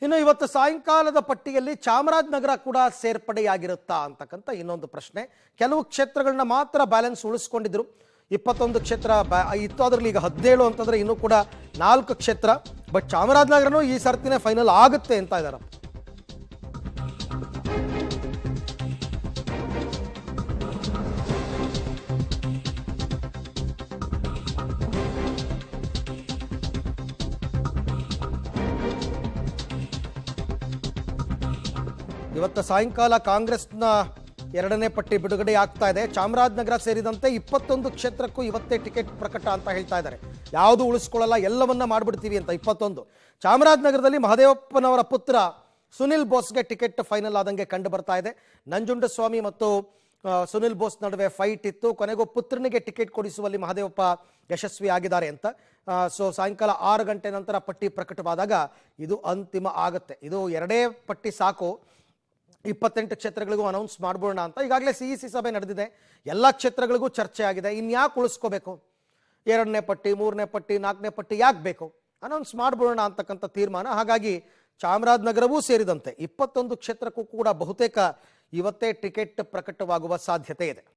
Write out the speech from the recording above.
ಇನ್ನು ಇವತ್ತು ಸಾಯಂಕಾಲದ ಪಟ್ಟಿಯಲ್ಲಿ ಚಾಮರಾಜನಗರ ಕೂಡ ಸೇರ್ಪಡೆಯಾಗಿರುತ್ತಾ ಅಂತಕ್ಕಂಥ ಇನ್ನೊಂದು ಪ್ರಶ್ನೆ. ಕೆಲವು ಕ್ಷೇತ್ರಗಳನ್ನ ಮಾತ್ರ ಬ್ಯಾಲೆನ್ಸ್ ಉಳಿಸ್ಕೊಂಡಿದ್ರು. 21 ಕ್ಷೇತ್ರ ಇತ್ತು, ಅದರಲ್ಲಿ ಈಗ 17 ಅಂತಂದ್ರೆ ಇನ್ನೂ ಕೂಡ 4 ಕ್ಷೇತ್ರ. ಬಟ್ ಚಾಮರಾಜನಗರನೂ ಈ ಸರ್ತಿನೇ ಫೈನಲ್ ಆಗುತ್ತೆ ಅಂತ ಇದ್ದಾರೆ. ಇವತ್ತು ಸಾಯಂಕಾಲ ಕಾಂಗ್ರೆಸ್ನ 2ನೇ ಪಟ್ಟಿ ಬಿಡುಗಡೆ ಆಗ್ತಾ ಇದೆ. ಚಾಮರಾಜನಗರ ಸೇರಿದಂತೆ 21 ಕ್ಷೇತ್ರಕ್ಕೂ ಇವತ್ತೇ ಟಿಕೆಟ್ ಪ್ರಕಟ ಅಂತ ಹೇಳ್ತಾ ಇದ್ದಾರೆ. ಯಾವುದು ಉಳಿಸ್ಕೊಳ್ಳಲ್ಲ, ಎಲ್ಲವನ್ನ ಮಾಡ್ಬಿಡ್ತೀವಿ ಅಂತ. 21 ಚಾಮರಾಜನಗರದಲ್ಲಿ ಮಹದೇವಪ್ಪನವರ ಪುತ್ರ ಸುನಿಲ್ ಬೋಸ್ಗೆ ಟಿಕೆಟ್ ಫೈನಲ್ ಆದಂಗೆ ಕಂಡು ಬರ್ತಾ ಇದೆ. ನಂಜುಂಡಸ್ವಾಮಿ ಮತ್ತು ಸುನಿಲ್ ಬೋಸ್ ನಡುವೆ ಫೈಟ್ ಇತ್ತು. ಕೊನೆಗೂ ಪುತ್ರನಿಗೆ ಟಿಕೆಟ್ ಕೊಡಿಸುವಲ್ಲಿ ಮಹದೇವಪ್ಪ ಯಶಸ್ವಿ ಆಗಿದ್ದಾರೆ ಅಂತ. ಸೊ ಸಾಯಂಕಾಲ 6 ಗಂಟೆ ನಂತರ ಪಟ್ಟಿ ಪ್ರಕಟವಾದಾಗ ಇದು ಅಂತಿಮ ಆಗುತ್ತೆ. ಇದು 2 ಪಟ್ಟಿ ಸಾಕು, 28 ಕ್ಷೇತ್ರಗಳಿಗೂ ಅನೌನ್ಸ್ ಮಾಡ್ಬೋಣ ಅಂತ. ಈಗಾಗಲೇ CEC ಸಭೆ ನಡೆದಿದೆ, ಎಲ್ಲ ಕ್ಷೇತ್ರಗಳಿಗೂ ಚರ್ಚೆ ಆಗಿದೆ. ಇನ್ಯಾಕೆ ಉಳಿಸ್ಕೋಬೇಕು, 2ನೇ ಪಟ್ಟಿ, 3ನೇ ಪಟ್ಟಿ, 4ನೇ ಪಟ್ಟಿ ಯಾಕೆ ಬೇಕು, ಅನೌನ್ಸ್ ಮಾಡ್ಬೋಣ ಅಂತಕ್ಕಂಥ ತೀರ್ಮಾನ. ಹಾಗಾಗಿ ಚಾಮರಾಜನಗರವೂ ಸೇರಿದಂತೆ 21 ಕ್ಷೇತ್ರಕ್ಕೂ ಕೂಡ ಬಹುತೇಕ ಇವತ್ತೇ ಟಿಕೆಟ್ ಪ್ರಕಟವಾಗುವ ಸಾಧ್ಯತೆ ಇದೆ.